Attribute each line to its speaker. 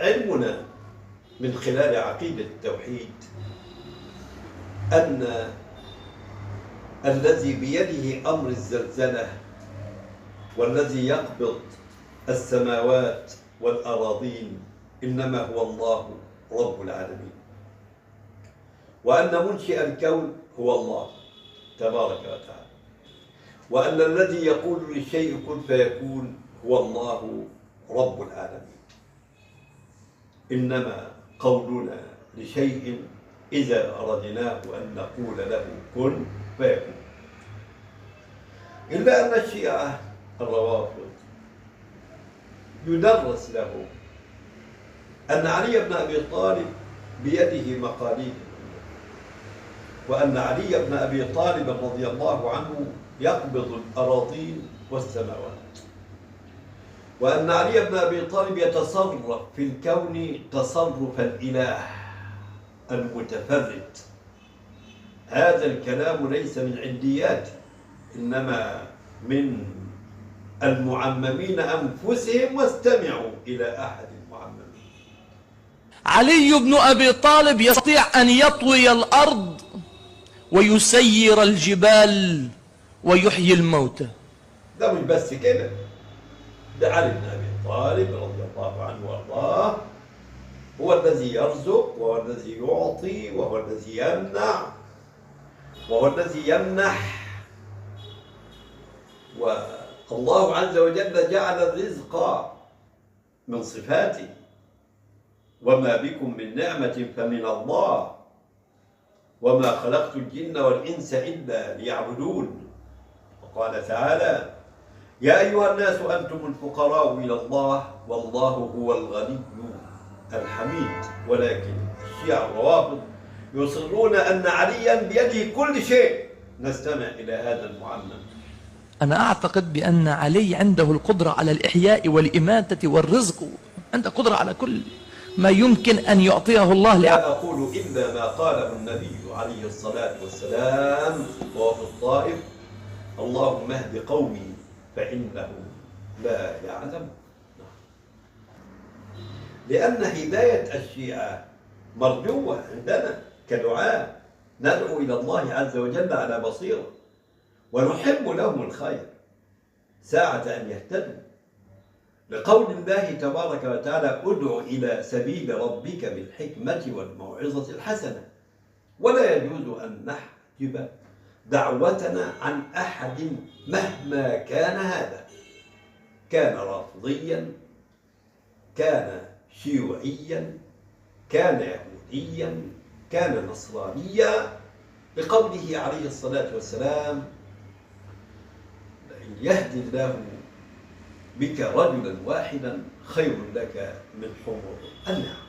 Speaker 1: علمنا من خلال عقيدة التوحيد أن الذي بيده أمر الزلزلة والذي يقبض السماوات والأراضين إنما هو الله رب العالمين، وأن منشئ الكون هو الله تبارك وتعالى، وأن الذي يقول للشيء كن فيكون هو الله رب العالمين. إنما قولنا لشيء إذا أردناه أن نقول له كن فيكون. إلا أن الشيعة الروافض يدرس له أن علي بن أبي طالب بيده مقاليد، وأن علي بن أبي طالب رضي الله عنه يقبض الأراضين والسماوات، وأن علي بن أبي طالب يتصرف في الكون تصرف الإله المتفرد. هذا الكلام ليس من عنديات، إنما من المعممين أنفسهم، واستمعوا إلى أحد المعممين.
Speaker 2: علي بن أبي طالب يستطيع أن يطوي الأرض ويسير الجبال ويحيي الموتى.
Speaker 1: ده مش بس كده، ده علي بن أبي طالب رضي الله عنه وارضاه هو الذي يرزق، وهو الذي يعطي، وهو الذي يمنع، وهو الذي يمنح. والله عز وجل جعل الرزق من صفاته، وما بكم من نعمة فمن الله، وما خلقت الجن والإنس إلا ليعبدون. وقال تعالى يا أيها الناس أنتم الفقراء إلى الله والله هو الغني الحميد. ولكن الشيعة الروافض يصرون أن عليا بيده كل شيء. نستمع إلى هذا المعمم.
Speaker 2: أنا أعتقد بأن علي عنده القدرة على الإحياء والإماتة والرزق، عنده قدرة على كل ما يمكن أن يعطيه الله
Speaker 1: لا أقول إلا ما قاله النبي عليه الصلاة والسلام وهو في الطائف اللهم اهد قومي فإنهم لا يعلم. لأن هداية الشيعة مرجوة عندنا كدعاء، ندعو إلى الله عز وجل على بصيرة، ونحب لهم الخير ساعة أن يهتدوا، لقول الله تبارك وتعالى ادع إلى سبيل ربك بالحكمة والموعظة الحسنة. ولا يجوز أن نحجب دعوتنا عن أحد مهما كان هذا، كان رافضيا، كان شيوعيا، كان يهوديا، كان نصرانيا، لقوله عليه الصلاة والسلام لئن يهدي الله بك رجلا واحدا خير لك من حمر النعم.